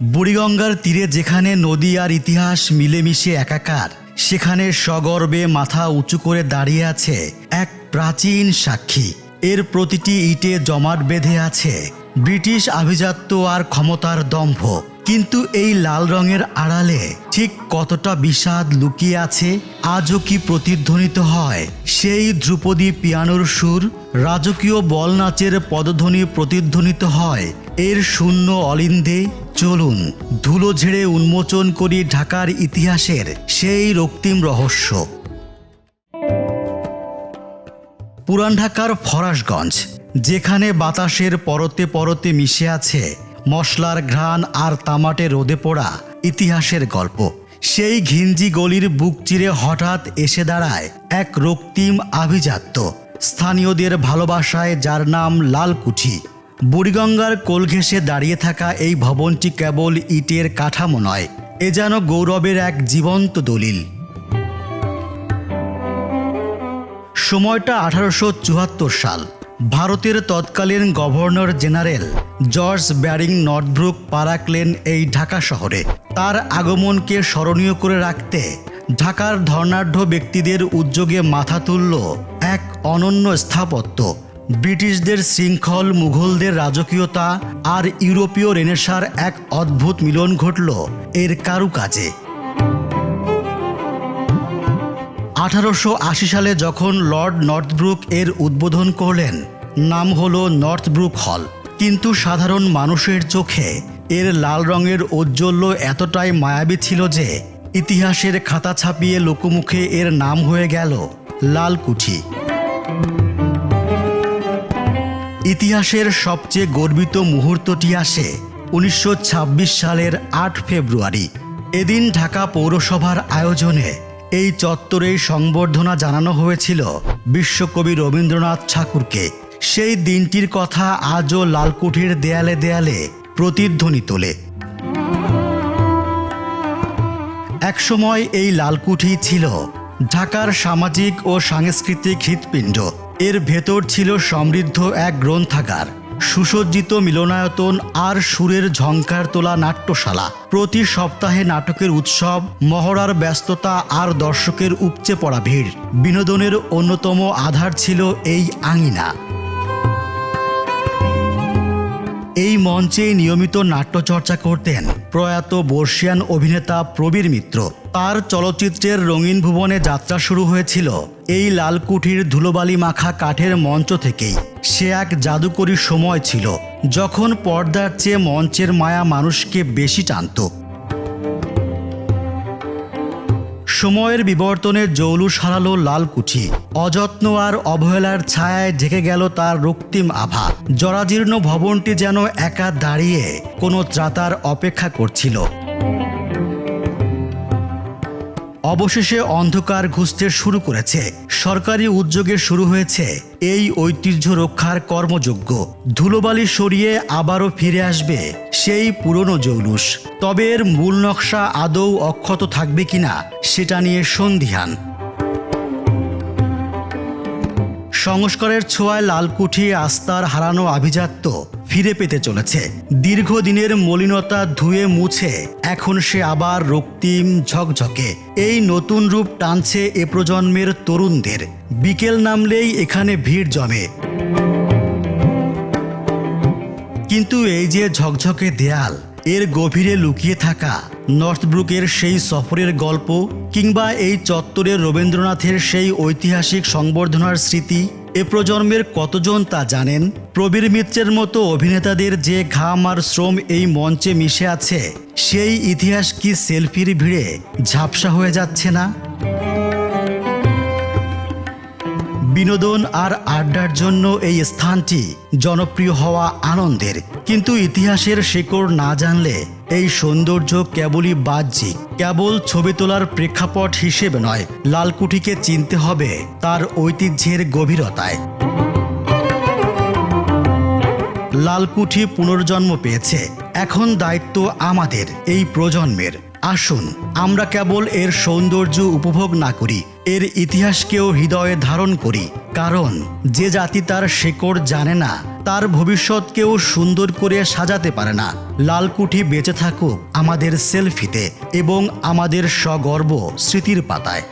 বুড়িগঙ্গার তীরে যেখানে নদী আর ইতিহাস মিলেমিশে একাকার, সেখানে সগর্বে মাথা উঁচু করে দাঁড়িয়ে আছে এক প্রাচীন সাক্ষী। এর প্রতিটি ইটে জমাট বেঁধে আছে ব্রিটিশ আভিজাত্য আর ক্ষমতার দম্ভ। কিন্তু এই লাল রঙের আড়ালে ঠিক কতটা বিষাদ লুকিয়ে আছে আজও কি প্রতিধ্বনিত হয় সেই ধ্রুপদী পিয়ানোর সুর, রাজকীয় বল নাচের পদধ্বনি প্রতিধ্বনিত হয় এর শূন্য অলিন্দে। চলুন ধুলো ঝেড়ে উন্মোচন করি ঢাকার ইতিহাসের সেই রক্তিম রহস্য। পুরান ঢাকার ফরাশগঞ্জ, যেখানে বাতাসের পরতে পরতে মিশে আছে মশলার ঘ্রাণ আর তামাটে রোদে পোড়া ইতিহাসের গল্প। সেই ঘিঞ্জি গলির বুক চিরে হঠাৎ এসে দাঁড়ায় এক রক্তিম আভিজাত্য, স্থানীয়দের ভালোবাসায় যার নাম লালকুঠি। বুড়িগঙ্গার কোল ঘেঁষে দাঁড়িয়ে থাকা এই ভবনটি কেবল ইটের কাঠামো নয়, এ যেন গৌরবের এক জীবন্ত দলিল। সময়টা 1874 সাল। ভারতের তৎকালীন governor general George bearing Northbrook পা রাখলেন এই ঢাকা শহরে। তার আগমনকে স্মরণীয় করে রাখতে ঢাকার ধর্নাঢ্য ব্যক্তিদের উদ্যোগে মাথা তুলল এক অনন্য স্থাপত্য। ব্রিটিশদের শৃঙ্খল, মুঘলদের রাজকীয়তা আর ইউরোপীয় রেনেসাঁর এক অদ্ভুত মিলন ঘটল এর কারুকাজে। 1880 সালে যখন লর্ড নর্থব্রুক এর উদ্বোধন করলেন, নাম হলো নর্থব্রুক হল। কিন্তু সাধারণ মানুষের চোখে এর লাল রঙের ঔজ্জ্বল্য এতটাই মায়াবী ছিল যে ইতিহাসের খাতা ছাপিয়ে লোকমুখে এর নাম হয়ে গেল লালকুঠি। ইতিহাসের সবচেয়ে গর্বিত মুহূর্তটি আসে 1926 সালের 8 ফেব্রুয়ারি। এদিন ঢাকা পৌরসভার আয়োজনে এই চত্বরে সংবর্ধনা জানানো হয়েছিল বিশ্বকবি রবীন্দ্রনাথ ঠাকুরকে। সেই দিনটির কথা আজও লালকুঠির দেয়ালে দেয়ালে প্রতিধ্বনি তোলে। একসময় এই লালকুঠি ছিল ঢাকার সামাজিক ও সাংস্কৃতিক হৃৎপিণ্ড। এর ভেতর ছিল সমৃদ্ধ এক গ্রন্থাগার, সুসজ্জিত মিলনায়তন আর সুরের ঝংকার তোলা নাট্যশালা। প্রতি সপ্তাহে নাটকের উৎসব, মহড়ার ব্যস্ততা আর দর্শকের উপচে পড়া ভিড়। বিনোদনের অন্যতম আধার ছিল এই আঙিনা। এই মঞ্চে নিয়মিত নাট্যচর্চা করতেন প্রয়াত বর্ষিয়ান অভিনেতা প্রবীর মিত্র। তার চলচ্চিত্রের রঙিন ভুবনে যাত্রা শুরু হয়েছিল এই লালকুঠির ধুলোবালি মাখা কাঠের মঞ্চ থেকেই। সে এক জাদুকরী সময় ছিল যখন পর্দার চেয়ে মঞ্চের মায়া মানুষকে বেশি টানত। সময়ের বিবর্তনে জৌলুস হারালো লালকুঠি। অযত্ন আর অবহেলার ছায়ায় ঢেকে গেল তার রক্তিম আভা। জরাজীর্ণ ভবনটি যেন একা দাঁড়িয়ে কোনো ত্রাতার অপেক্ষা করছিল। অবশেষে অন্ধকার ঘুচতে শুরু করেছে। সরকারি উদ্যোগে শুরু হয়েছে এই ঐতিহ্য রক্ষার কর্মযজ্ঞ। ধুলোবালি সরিয়ে আবারও ফিরে আসবে সেই পুরনো জৌলুস। তবে এর মূল নকশা আদৌ অক্ষত থাকবে কিনা সেটা নিয়ে সন্দিহান। সংস্কারের ছোঁয়ায় লালকুঠি আস্থার হারানো আভিজাত্য ফিরে পেতে চলেছে। দীর্ঘদিনের মলিনতা ধুয়ে মুছে এখন সে আবার রক্তিম ঝকঝকে। এই নতুন রূপ টানছে এ প্রজন্মের তরুণদের। বিকেল নামলেই এখানে ভিড় জমে। কিন্তু এই যে ঝকঝকে দেয়াল, এর গভীরে লুকিয়ে থাকা নর্থব্রুকের সেই সফরের গল্প, কিংবা এই চত্বরের রবীন্দ্রনাথের সেই ঐতিহাসিক সংবর্ধনার স্মৃতি, এ প্রজন্মের কতজন তা জানেন? প্রবীর মিত্রের মতো অভিনেতাদের যে ঘাম আর শ্রম এই মঞ্চে মিশে আছে, সেই ইতিহাস কি সেলফির ভিড়ে ঝাপসা হয়ে যাচ্ছে না? বিনোদন আর আড্ডার জন্য এই স্থানটি জনপ্রিয় হওয়া আনন্দের, কিন্তু ইতিহাসের শেকড় না জানলে এই সৌন্দর্য কেবলই বাহ্যিক, কেবল ছবি তোলার প্রেক্ষাপট হিসেবে নয়। লালকুঠিকে চিনতে হবে তার ঐতিহ্যের গভীরতায়। লালকুঠি পুনর্জন্ম পেয়েছে। এখন দায়িত্ব আমাদের, এই প্রজন্মের। আসুন আমরা কেবল এর সৌন্দর্য উপভোগ না করি, এর ইতিহাসকেও হৃদয়ে ধারণ করি। কারণ যে জাতি তার শেকড় জানে না, তার ভবিষ্যৎকেও সুন্দর করে সাজাতে পারে না। লালকুঠি বেঁচে থাকুক আমাদের সেলফিতে এবং আমাদের সগর্ব স্মৃতির পাতায়।